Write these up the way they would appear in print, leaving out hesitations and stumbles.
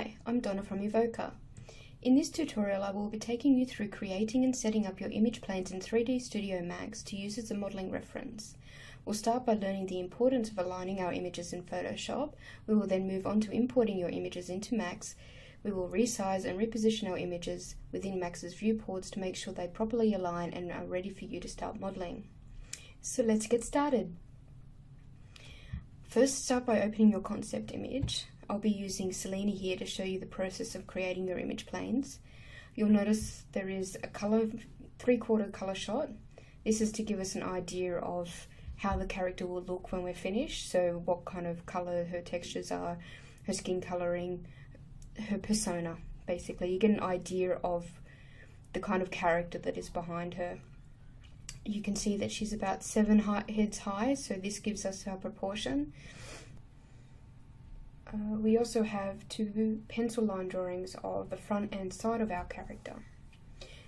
Hi, I'm Donna from Evoca. In this tutorial I will be taking you through creating and setting up your image planes in 3D Studio Max to use as a modelling reference. We'll start by learning the importance of aligning our images in Photoshop. We will then move on to importing your images into Max. We will resize and reposition our images within Max's viewports to make sure they properly align and are ready for you to start modelling. So let's get started. First, start by opening your concept image. I'll be using Selena here to show you the process of creating your image planes. You'll notice there is a color, 3/4 color shot. This is to give us an idea of how the character will look when we're finished. So what kind of color her textures are, her skin coloring, her persona. Basically, you get an idea of the kind of character that is behind her. You can see that she's about 7 heads high, so this gives us our proportion. We also have 2 pencil line drawings of the front and side of our character.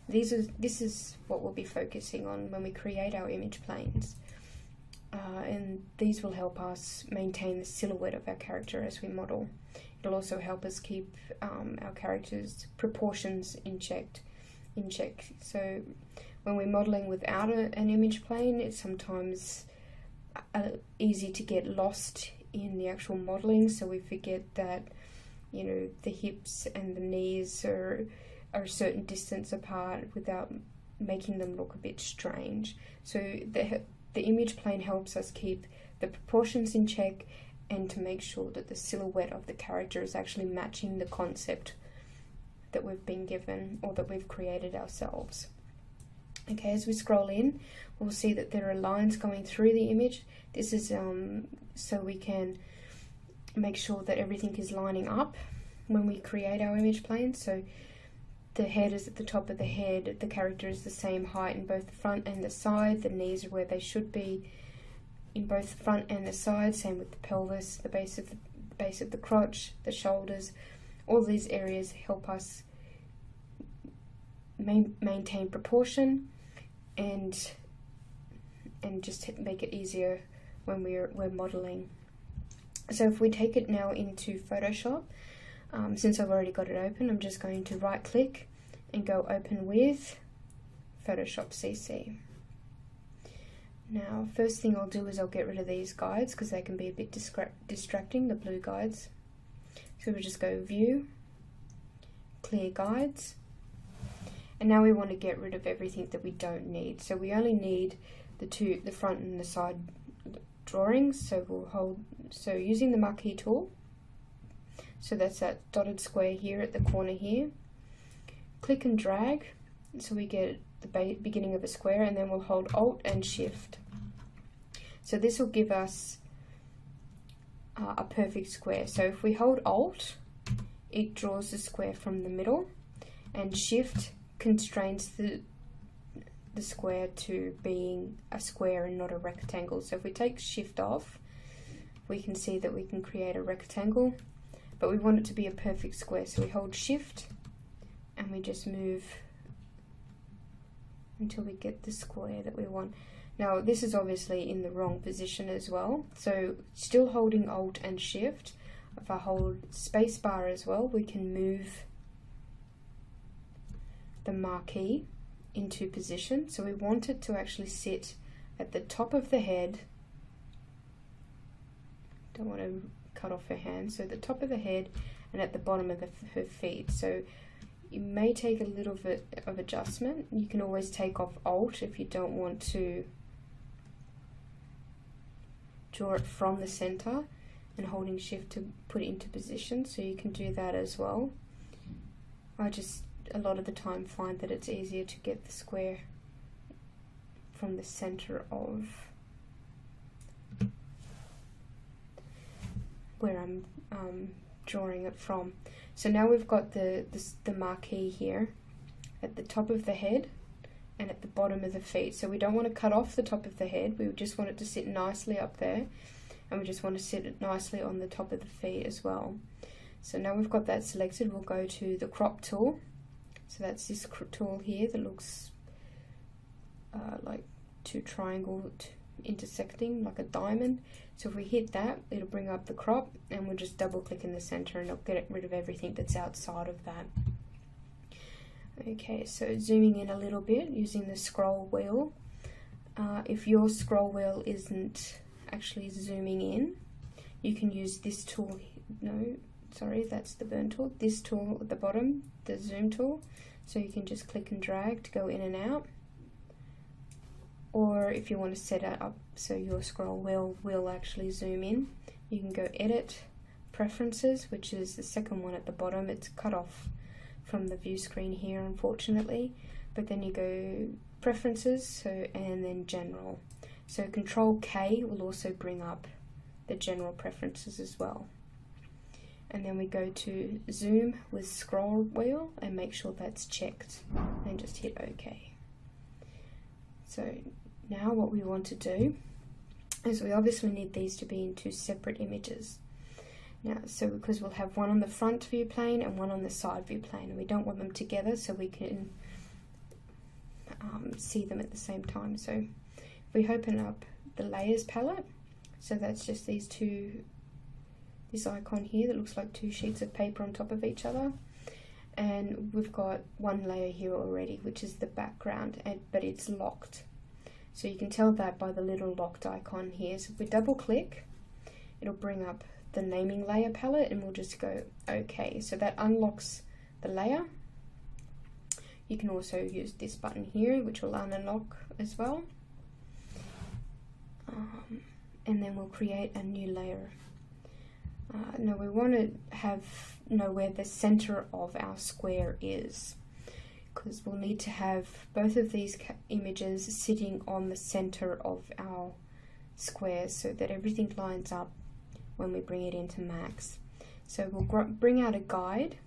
This is what we'll be focusing on when we create our image planes. And these will help us maintain the silhouette of our character as we model. It'll also help us keep our character's proportions in check. So when we're modeling without an image plane, it's sometimes easy to get lost in the actual modeling, so we forget that, you know, the hips and the knees are a certain distance apart without making them look a bit strange. So the image plane helps us keep the proportions in check and to make sure that the silhouette of the character is actually matching the concept that we've been given or that we've created ourselves. Okay, as we scroll in, we'll see that there are lines going through the image. This is so we can make sure that everything is lining up when we create our image plane. So the head is at the top of the head, the character is the same height in both the front and the side, the knees are where they should be in both the front and the side, same with the pelvis, the base of the crotch, the shoulders. All these areas help us maintain proportion and just make it easier when we're modeling. So if we take it now into Photoshop, since I've already got it open, I'm just going to right click and go open with Photoshop CC. Now first thing I'll do is I'll get rid of these guides because they can be a bit distracting, the blue guides. So we'll just go View, Clear Guides, and now we want to get rid of everything that we don't need. So we only need the front and the side drawings. So using the marquee tool, so that's that dotted square here at the corner here, click and drag so we get the beginning of a square, and then we'll hold Alt and Shift. So this will give us a perfect square. So if we hold Alt, it draws the square from the middle, and Shift constrains the square to being a square and not a rectangle. So if we take Shift off, we can see that we can create a rectangle, but we want it to be a perfect square. So we hold Shift and we just move until we get the square that we want. Now this is obviously in the wrong position as well, so still holding Alt and Shift. If I hold space bar as well, we can move the marquee into position. So we want it to actually sit at the top of the head. Don't want to cut off her hand. So the top of the head and at the bottom of her feet. So you may take a little bit of adjustment. You can always take off Alt if you don't want to draw it from the center, and holding Shift to put it into position, so you can do that as well. I just a lot of the time find that it's easier to get the square from the center of where I'm drawing it from. So now we've got the marquee here at the top of the head and at the bottom of the feet. So we don't want to cut off the top of the head, we just want it to sit nicely up there, and we just want to sit it nicely on the top of the feet as well. So now we've got that selected, we'll go to the crop tool. So that's this tool here that looks like 2 triangle intersecting like a diamond. So if we hit that, it'll bring up the crop, and we'll just double click in the center and it'll get rid of everything that's outside of that. Okay, so zooming in a little bit using the scroll wheel. If your scroll wheel isn't actually zooming in, you can use this tool. No, sorry, that's the burn tool. This tool at the bottom, the zoom tool. So you can just click and drag to go in and out. Or if you want to set it up so your scroll wheel will actually zoom in, you can go Edit, Preferences, which is the second one at the bottom. It's cut off from the view screen here, unfortunately. But then you go Preferences, and then General. So Control K will also bring up the general preferences as well. And then we go to Zoom with scroll wheel and make sure that's checked, and just hit OK. So now what we want to do is we obviously need these to be in two separate images. Now, so because we'll have one on the front view plane and one on the side view plane, and we don't want them together so we can see them at the same time. So if we open up the layers palette, so that's just these two, this icon here that looks like two sheets of paper on top of each other, and we've got one layer here already, which is the background, but it's locked. So you can tell that by the little locked icon here. So if we double click, it'll bring up the naming layer palette, and we'll just go OK. So that unlocks the layer. You can also use this button here, which will unlock as well. And then we'll create a new layer. Now we want to know where the center of our square is, because we'll need to have both of these images sitting on the center of our square so that everything lines up when we bring it into Max. So we'll bring out a guide.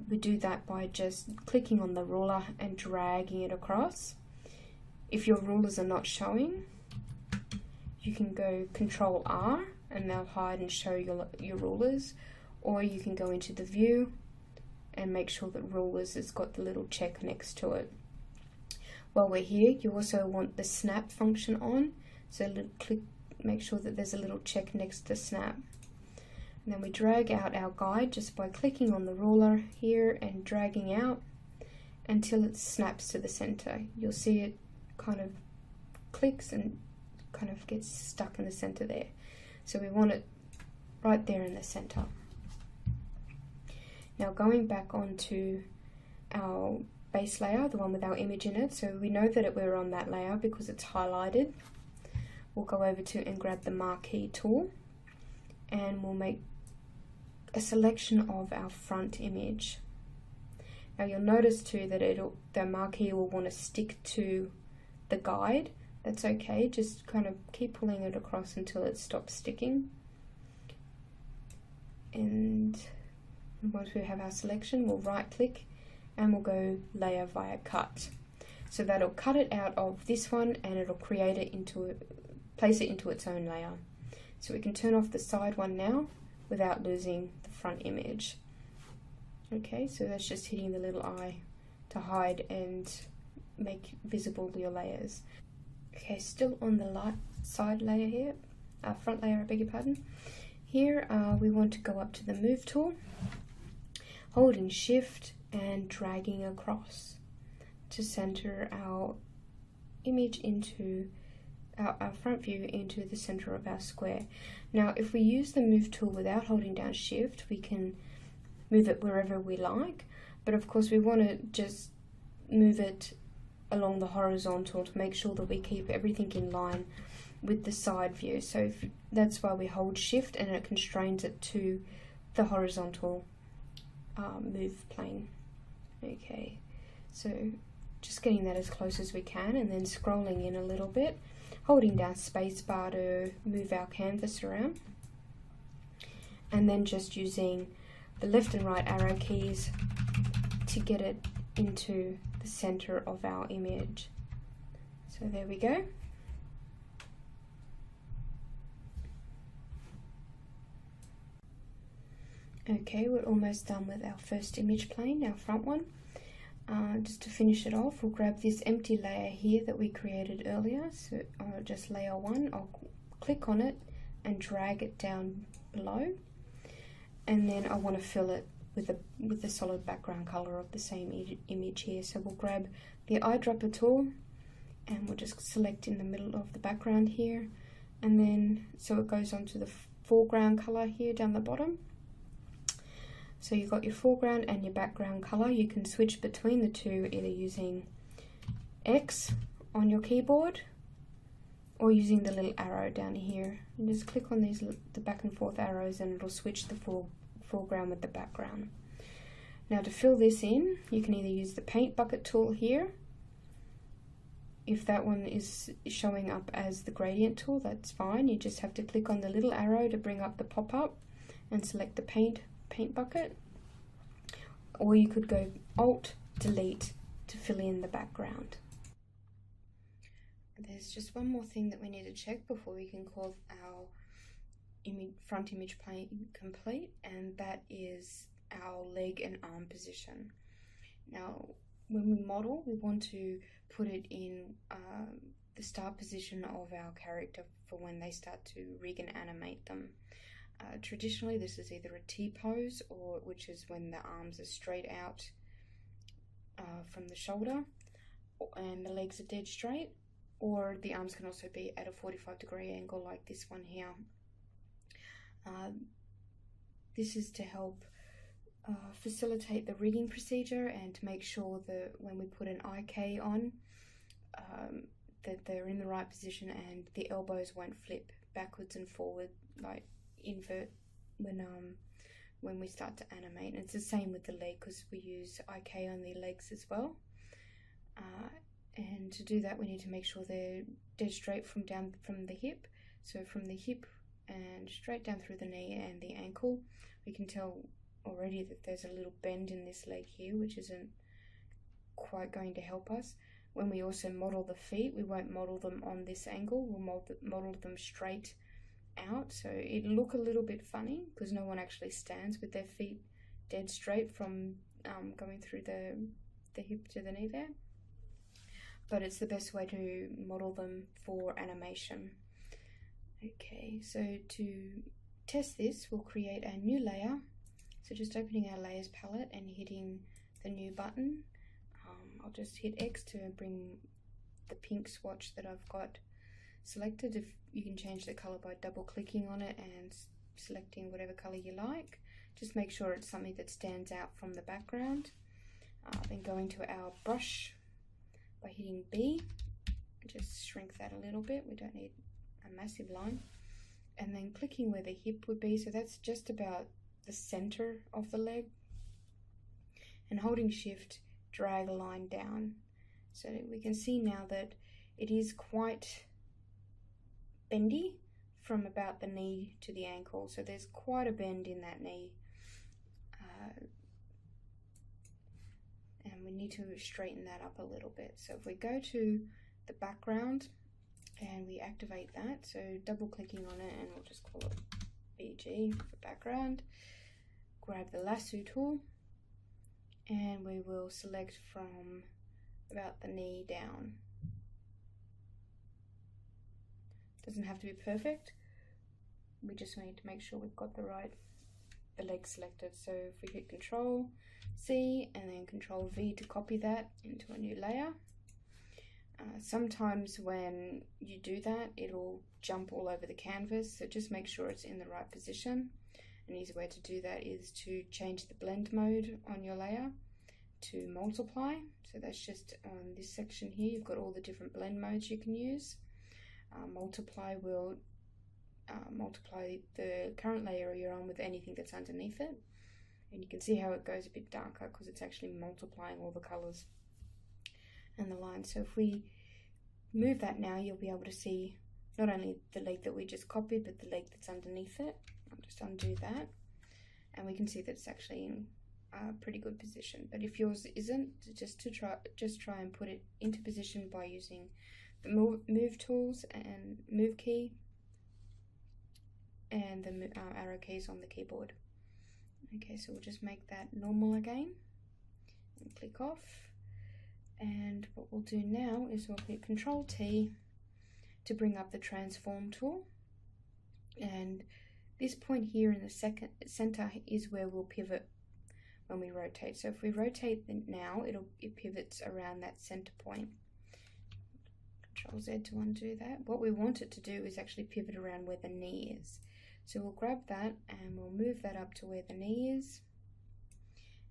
We do that by just clicking on the ruler and dragging it across. If your rulers are not showing, you can go Control R and they'll hide and show your rulers, or you can go into the view and make sure that rulers has got the little check next to it. While we're here, you also want the snap function on, so make sure that there's a little check next to snap. And then we drag out our guide just by clicking on the ruler here and dragging out until it snaps to the center. You'll see it kind of clicks and kind of gets stuck in the center there. So we want it right there in the center. Now going back onto our base layer, the one with our image in it, so we know that we're on that layer because it's highlighted. We'll go over to and grab the marquee tool, and we'll make a selection of our front image. Now you'll notice too that the marquee will want to stick to the guide. That's okay, just kind of keep pulling it across until it stops sticking. And once we have our selection, we'll right click and we'll go layer via cut. So that'll cut it out of this one and it'll create it place it into its own layer. So we can turn off the side one now without losing the front image. Okay, so that's just hitting the little eye to hide and make visible your layers. Okay, still on the side layer here, front layer, I beg your pardon. Here we want to go up to the move tool, holding shift and dragging across to center our image into our front view into the center of our square. Now if we use the move tool without holding down shift, we can move it wherever we like, but of course we want to just move it along the horizontal to make sure that we keep everything in line with the side view. So that's why we hold shift and it constrains it to the horizontal move plane. Okay, so just getting that as close as we can and then scrolling in a little bit, holding down spacebar to move our canvas around, and then just using the left and right arrow keys to get it into the center of our image. So there we go. Okay, we're almost done with our first image plane, our front one. Just to finish it off, we'll grab this empty layer here that we created earlier, so just layer 1, I'll click on it and drag it down below, and then I want to fill it with the solid background color of the same image here. So we'll grab the eyedropper tool and we'll just select in the middle of the background here, and then so it goes onto the foreground color here down the bottom. So you've got your foreground and your background color. You can switch between the two either using X on your keyboard or using the little arrow down here. And just click on the back and forth arrows and it'll switch the foreground with the background. Now to fill this in, you can either use the paint bucket tool here. If that one is showing up as the gradient tool, that's fine. You just have to click on the little arrow to bring up the pop-up and select the paint bucket, or you could go Alt Delete to fill in the background. There's just one more thing that we need to check before we can call our front image plane complete, and that is our leg and arm position. Now when we model, we want to put it in the start position of our character for when they start to rig and animate them. Traditionally, this is either a T-pose, or which is when the arms are straight out from the shoulder and the legs are dead straight, or the arms can also be at a 45-degree angle like this one here. This is to help facilitate the rigging procedure and to make sure that when we put an IK on, that they're in the right position and the elbows won't flip backwards and forward, like invert when we start to animate. And it's the same with the leg, because we use IK on the legs as well. And to do that, we need to make sure they're dead straight from the hip. So from the hip and straight down through the knee and the ankle. We can tell already that there's a little bend in this leg here, which isn't quite going to help us. When we also model the feet, we won't model them on this angle, we'll model them straight out, so it'll look a little bit funny because no one actually stands with their feet dead straight from going through the hip to the knee there, but it's the best way to model them for animation. Okay, so to test this, we'll create a new layer. So just opening our layers palette and hitting the new button. I'll just hit X to bring the pink swatch that I've got selected. If you can change the color by double clicking on it and selecting whatever color you like. Just make sure it's something that stands out from the background. Then going to our brush by hitting B, just shrink that a little bit. We don't need a massive line. And then clicking where the hip would be, so that's just about the center of the leg, and holding shift, drag a line down. So we can see now that it is quite bendy from about the knee to the ankle, so there's quite a bend in that knee, and we need to straighten that up a little bit. So if we go to the background and we activate that, so double clicking on it, and we'll just call it BG for background, grab the lasso tool, and we will select from about the knee down. Doesn't have to be perfect, we just need to make sure we've got the leg selected. So if we hit Control C and then Control V to copy that into a new layer. Sometimes when you do that, it'll jump all over the canvas, so just make sure it's in the right position. An easy way to do that is to change the blend mode on your layer to multiply. So that's just on this section here, you've got all the different blend modes you can use. Multiply will multiply the current layer you're on with anything that's underneath it. And you can see how it goes a bit darker because it's actually multiplying all the colors and the lines. So if we move that now, you'll be able to see not only the leg that we just copied, but the leg that's underneath it. I'll just undo that, and we can see that it's actually in a pretty good position. But if yours isn't, just try and put it into position by using the move tools and move key and the arrow keys on the keyboard. Okay, so we'll just make that normal again and click off. And what we'll do now is we'll hit Control T to bring up the transform tool, and this point here in the center is where we'll pivot when we rotate. So if we rotate it now, it pivots around that center point. Control Z to undo that. What we want it to do is actually pivot around where the knee is. So we'll grab that and we'll move that up to where the knee is,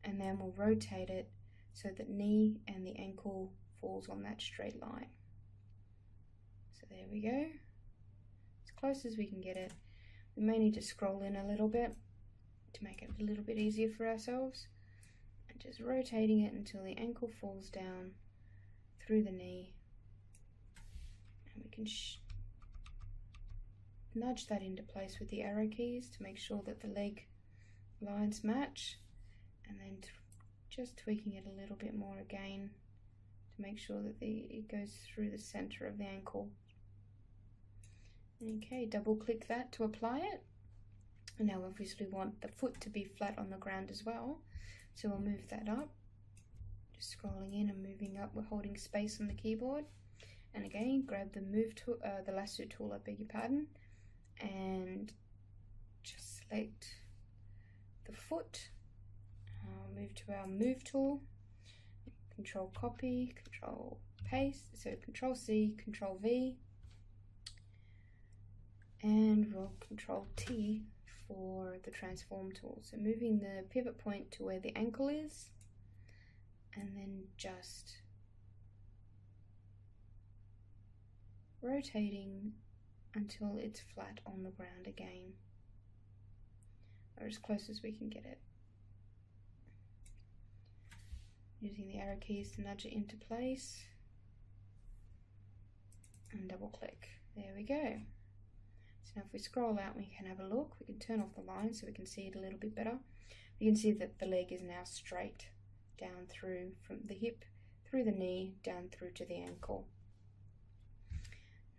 and then we'll rotate it so that knee and the ankle falls on that straight line. So there we go, as close as we can get it. We may need to scroll in a little bit to make it a little bit easier for ourselves, and just rotating it until the ankle falls down through the knee, and we can nudge that into place with the arrow keys to make sure that the leg lines match, and then just tweaking it a little bit more again to make sure that it goes through the center of the ankle. Okay, double click that to apply it. And now obviously we want the foot to be flat on the ground as well, so we'll move that up, just scrolling in and moving up. We're holding space on the keyboard, and again grab the move tool, the lasso tool, I beg your pardon, and just select the foot. Move to our move tool, Control copy, Control paste, so Control C, Control V, and we'll Control T for the transform tool. So moving the pivot point to where the ankle is, and then just rotating until it's flat on the ground again, or as close as we can get it. Using the arrow keys to nudge it into place, and double click. There we go. So now if we scroll out, we can have a look. We can turn off the line so we can see it a little bit better. You can see that the leg is now straight down through from the hip, through the knee, down through to the ankle.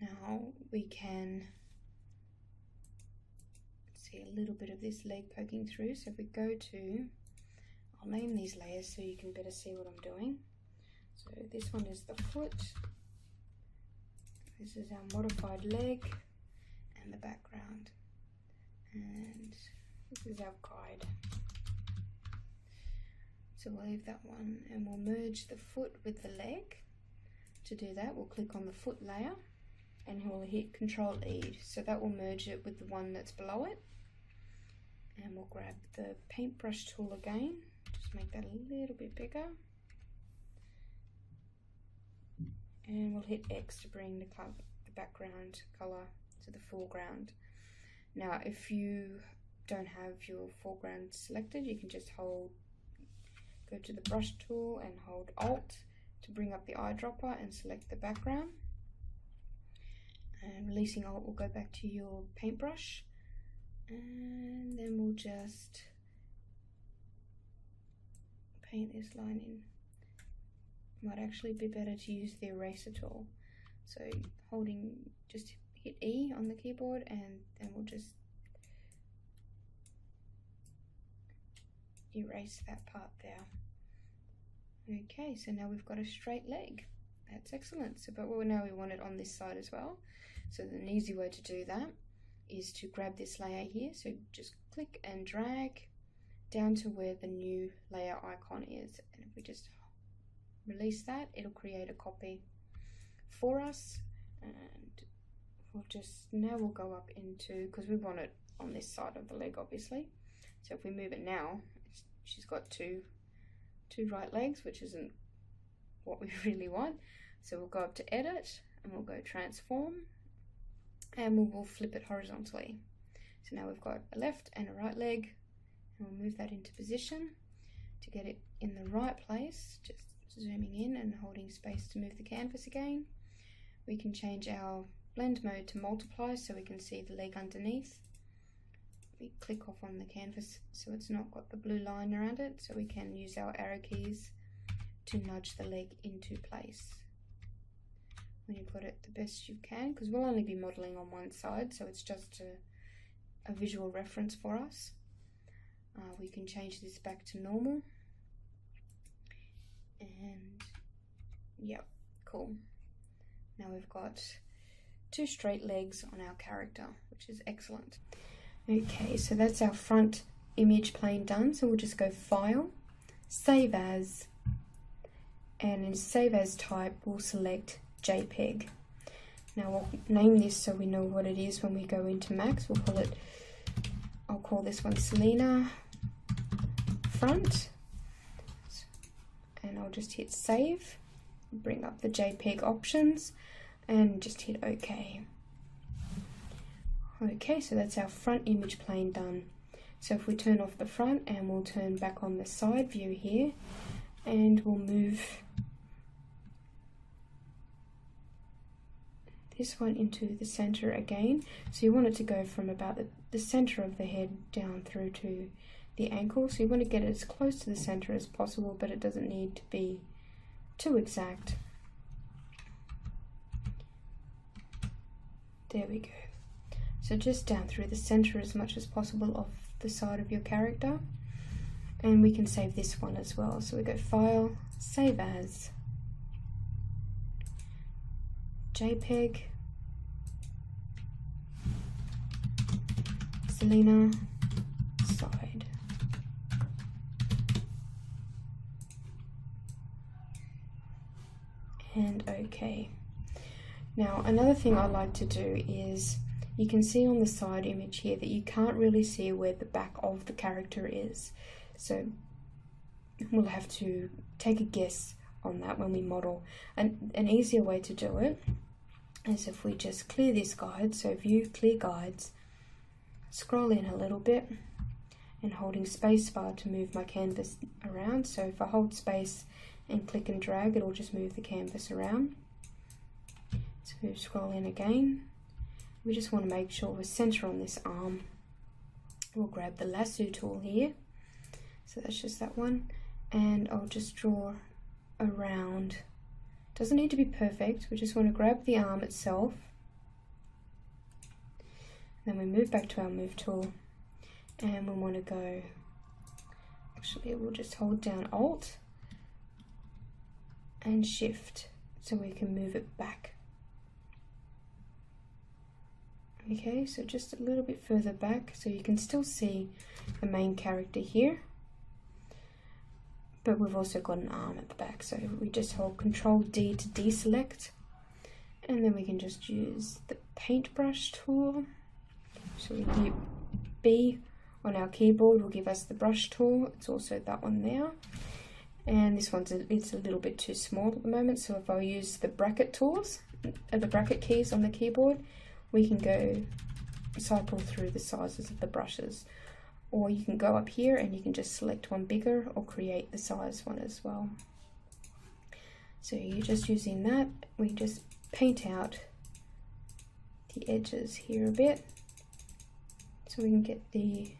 Now we can see a little bit of this leg poking through. So if we go to, I'll name these layers so you can better see what I'm doing. So this one is the foot, this is our modified leg and the background, and this is our guide. So we'll leave that one and we'll merge the foot with the leg. To do that, we'll click on the foot layer and we'll hit Control E, so that will merge it with the one that's below it. And we'll grab the paintbrush tool again, just make that a little bit bigger, and we'll hit X to bring the background color to the foreground. Now if you don't have your foreground selected, you can just go to the brush tool and hold Alt to bring up the eyedropper and select the background, and releasing Alt will go back to your paintbrush, and then we'll just paint this line in. Might actually be better to use the eraser tool, so just hit E on the keyboard and then we'll just erase that part there. Okay, so now we've got a straight leg. That's excellent. So but now we want it on this side as well, so an easy way to do that is to grab this layer here, so just click and drag down to where the new layer icon is, and if we just release that, it'll create a copy for us. And we'll go up into, because we want it on this side of the leg obviously, so if we move it now, she's got two right legs, which isn't what we really want. So we'll go up to edit and we'll go transform, and we'll flip it horizontally. So now we've got a left and a right leg, and we'll move that into position to get it in the right place, just zooming in and holding space to move the canvas again. We can change our blend mode to multiply so we can see the leg underneath. We click off on the canvas so it's not got the blue line around it, so we can use our arrow keys to nudge the leg into place when you've got it the best you can, because we'll only be modeling on one side, so it's just a visual reference for us. We can change this back to normal, and Yep, cool. Now we've got 2 straight legs on our character, which is excellent. Okay, so that's our front image plane done. So we'll just go File, Save As, and in Save As type, we'll select JPEG. Now we'll name this so we know what it is when we go into Max. We'll call it, I'll call this one Selena Front, and I'll just hit Save, bring up the JPEG options, and just hit OK. Okay, so that's our front image plane done. So if we turn off the front and we'll turn back on the side view here, and we'll move this one into the center again. So you want it to go from about the center of the head down through to the ankle. So you want to get it as close to the center as possible, but it doesn't need to be too exact. There we go. So just down through the center as much as possible of the side of your character. And we can save this one as well. So we go File, Save As, JPEG, Selena, side. And OK. Now another thing I like to do is, you can see on the side image here that you can't really see where the back of the character is. So we'll have to take a guess on that when we model. And an easier way to do it is if we just clear this guide. So View, Clear Guides, scroll in a little bit, and holding spacebar to move my canvas around. So if I hold space and click and drag, it'll just move the canvas around. So scroll in again. We just want to make sure we're center on this arm. We'll grab the lasso tool here. So that's just that one. And I'll just draw around. Doesn't need to be perfect. We just want to grab the arm itself. Then we move back to our move tool. And we want to go, actually we'll just hold down Alt and Shift so we can move it back. Okay, so just a little bit further back so you can still see the main character here, but we've also got an arm at the back. So we just hold Control D to deselect, and then we can just use the paintbrush tool. So we do B on our keyboard will give us the brush tool. It's also that one there, and this one's it's a little bit too small at the moment. So if I use the bracket tools, the bracket keys on the keyboard, we can go cycle through the sizes of the brushes, or you can go up here and you can just select one bigger or create the size one as well. So you're just using that, we just paint out the edges here a bit so we can get the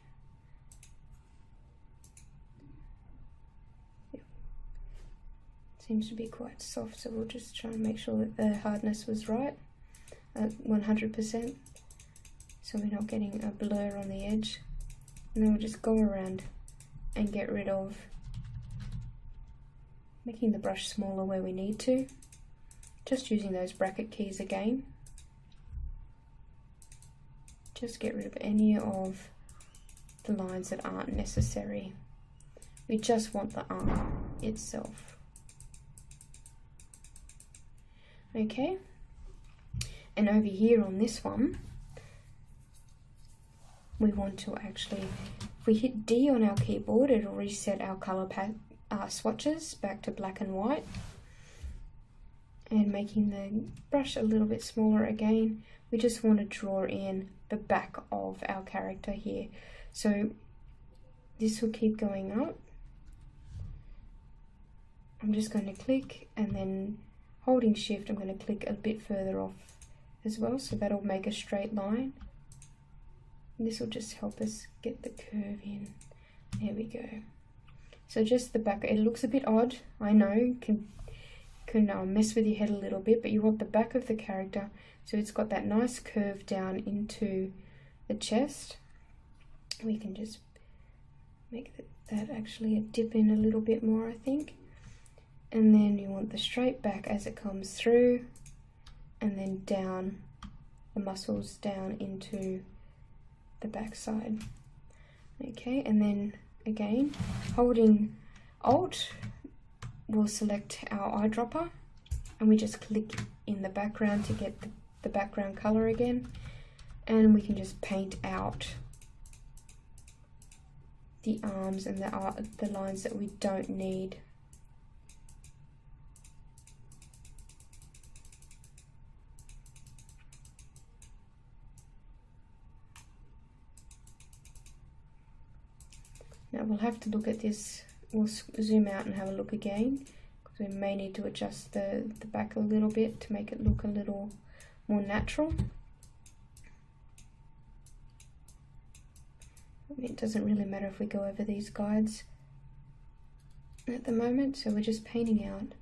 seems to be quite soft, so we'll just try and make sure that the hardness was right at 100%, so we're not getting a blur on the edge. And then we'll just go around and get rid of, making the brush smaller where we need to, just using those bracket keys again. Just get rid of any of the lines that aren't necessary. We just want the arm itself. Okay. And over here on this one, we want to actually, if we hit D on our keyboard, it'll reset our color swatches back to black and white. And making the brush a little bit smaller again, we just want to draw in the back of our character here. So this will keep going up. I'm just going to click, and then holding Shift, I'm going to click a bit further off as well, so that'll make a straight line. And this will just help us get the curve in. There we go. So just the back, it looks a bit odd, I know, can mess with your head a little bit, but you want the back of the character so it's got that nice curve down into the chest. We can just make that actually a dip in a little bit more, I think. and then you want the straight back as it comes through, and then down, the muscles down into the back side. Okay, and then again, holding Alt, we'll select our eyedropper, and we just click in the background to get the background color again, and we can just paint out the arms and the lines that we don't need. Now we'll have to look at this, we'll zoom out and have a look again, because we may need to adjust the back a little bit to make it look a little more natural. I mean, it doesn't really matter if we go over these guides at the moment, so we're just painting out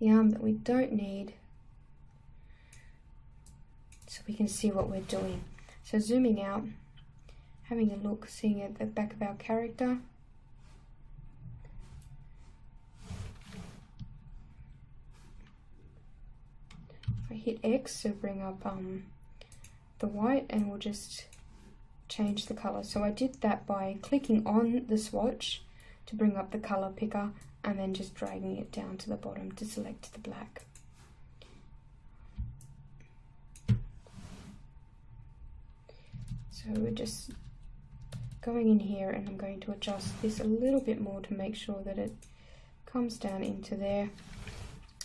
the arm that we don't need so we can see what we're doing. So zooming out, having a look, seeing at the back of our character. I hit X to bring up the white, and we'll just change the color. So I did that by clicking on the swatch to bring up the color picker, and then just dragging it down to the bottom to select the black. So we're just going in here, and I'm going to adjust this a little bit more to make sure that it comes down into there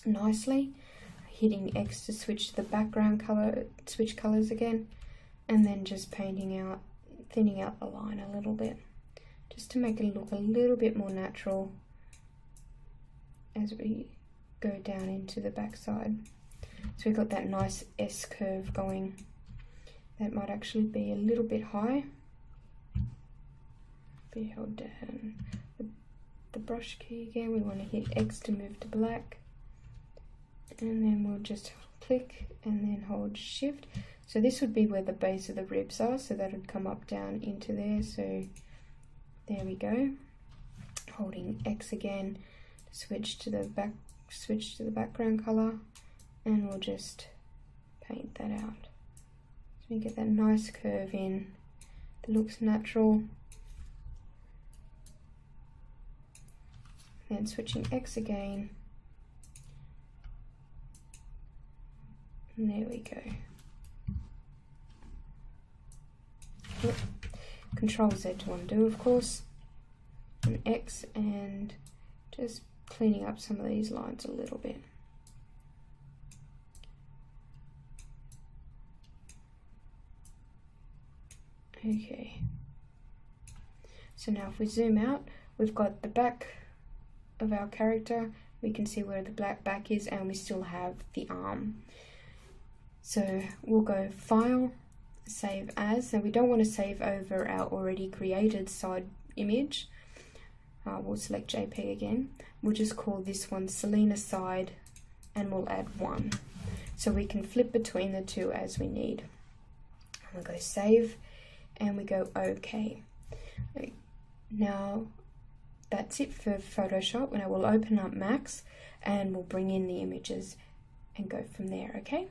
nicely. Hitting X to switch to the background color, switch colors again, and then just painting out, thinning out the line a little bit, just to make it look a little bit more natural as we go down into the back side. So we've got that nice S curve going. That might actually be a little bit high. Be held down. The brush key again, we want to hit X to move to black. And then we'll just click and then hold Shift. So this would be where the base of the ribs are, so that would come up down into there. So there we go. Holding X again to switch to the background color, and we'll just paint that out. So we get that nice curve in that looks natural. Then switching X again. And there we go. Yep. Control Z to undo, of course. And X, and just cleaning up some of these lines a little bit. Okay. So now if we zoom out, we've got the back of our character. We can see where the black back is, and we still have the arm. So we'll go File, Save As. So we don't want to save over our already created side image. We'll select JPEG again. We'll just call this one Selena Side, and we'll add 1. So we can flip between the two as we need. And we'll go Save, and we go OK. Now that's it for Photoshop. Now we'll open up Max, and we'll bring in the images and go from there, okay?